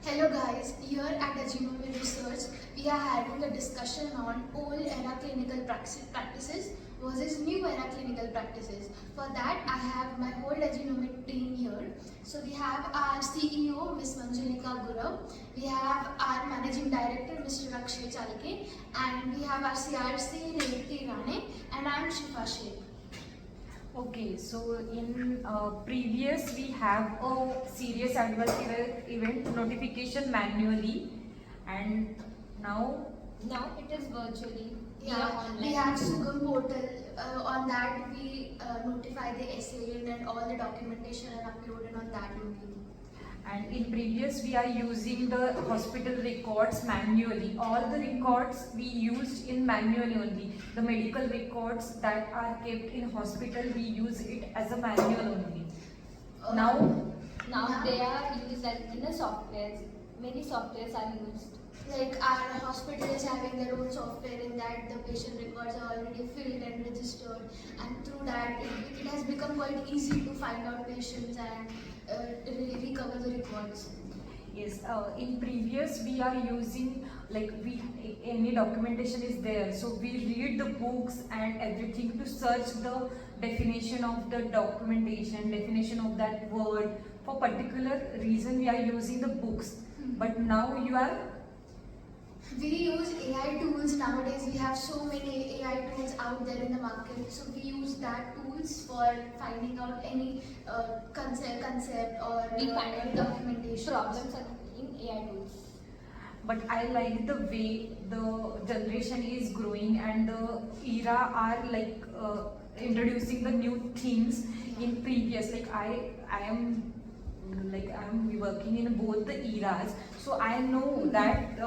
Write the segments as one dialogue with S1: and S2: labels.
S1: Hello guys, here at Genome Research, we are having a discussion on old era clinical practices versus new era clinical practices. For that, I have my whole Genomic team here. So we have our CEO, Ms. Manjulika Gurav, we have our Managing Director, Mr. Akshay Chalke, and we have our CRC, Revati Rane, and I am Shifa Sheikh.
S2: Okay, so in previous we have a serious adverse event notification manually, and now
S3: it is virtually.
S1: Yeah, we have Sugam portal. On that, we notify the assailant and all the documentation are uploaded on that only.
S2: and in previous we are using the hospital records manually. All the records we used in manually only. The medical records that are kept in hospital, we use it as a manual only.
S3: Now they are used as in the softwares. Many softwares are used.
S1: Like our hospital is having their own software in that the patient records are already filled and registered, and through that it has become quite easy to find out patients and recover the records.
S2: Yes, in previous we are using like any documentation is there, so we read the books and everything to search the definition of the documentation, definition of that word. For particular reason we are using the books, but now
S1: we use AI tools nowadays. We have so many AI tools out there in the market, so we use that tools for finding out any concept or
S3: We find out
S1: documentation
S3: problems in AI tools.
S2: but I like the way the generation is growing and the era are like introducing the new things. In previous, like I am working in both the eras, so I know that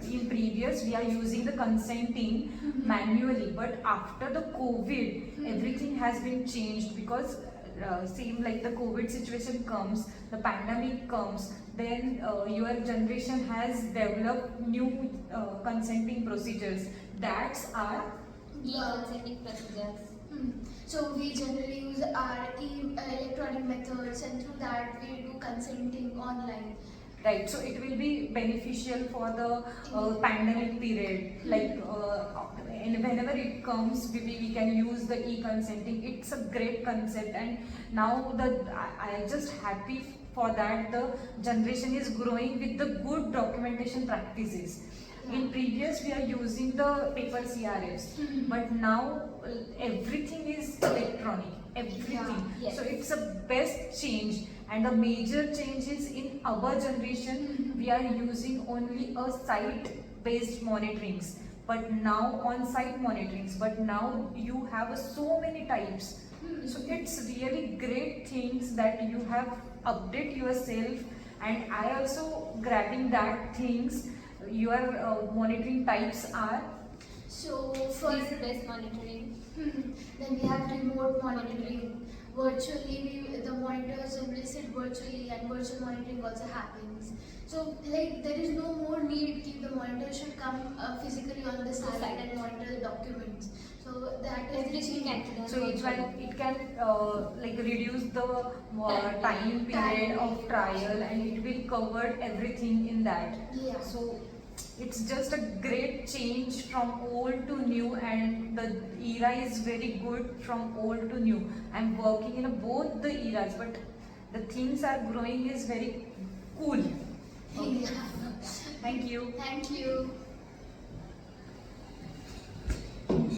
S2: in previous we are using the consenting manually, but after the COVID everything has been changed because same like the COVID situation comes, the pandemic comes, then your generation has developed new consenting procedures. That's our
S3: E-consenting procedures.
S1: So we generally use our electronic methods, and through that we do consenting online.
S2: right. So it will be beneficial for the pandemic period. Like and whenever it comes, we can use the e-consenting. It's a great concept, and now I am just happy for that the generation is growing with the good documentation practices. In previous we are using the paper CRFs, but now everything is electronic, everything.
S3: Yes.
S2: So it's a best change, and the major change is in our generation we are using only a site based monitorings, but now on site monitorings, but now you have so many types. So it's really great things that you have update yourself, and I also grabbing that things. Your monitoring types are
S1: So for
S3: Risk-based monitoring.
S1: then we have remote monitoring. Virtually, the monitors generally sit virtually, and virtual monitoring also happens. So like there is no more need if the monitor should come physically on the site and monitor the documents. So that is
S3: Everything can be done.
S2: so it can like reduce the time period
S1: Time.
S2: of trial, and it will cover everything in that.
S1: Yeah.
S2: So it's just a great change from old to new, and the era is very good from old to new. I'm working in both the eras, but the things are growing is very cool. Okay.
S1: Yeah.
S2: Thank you.
S1: Thank you.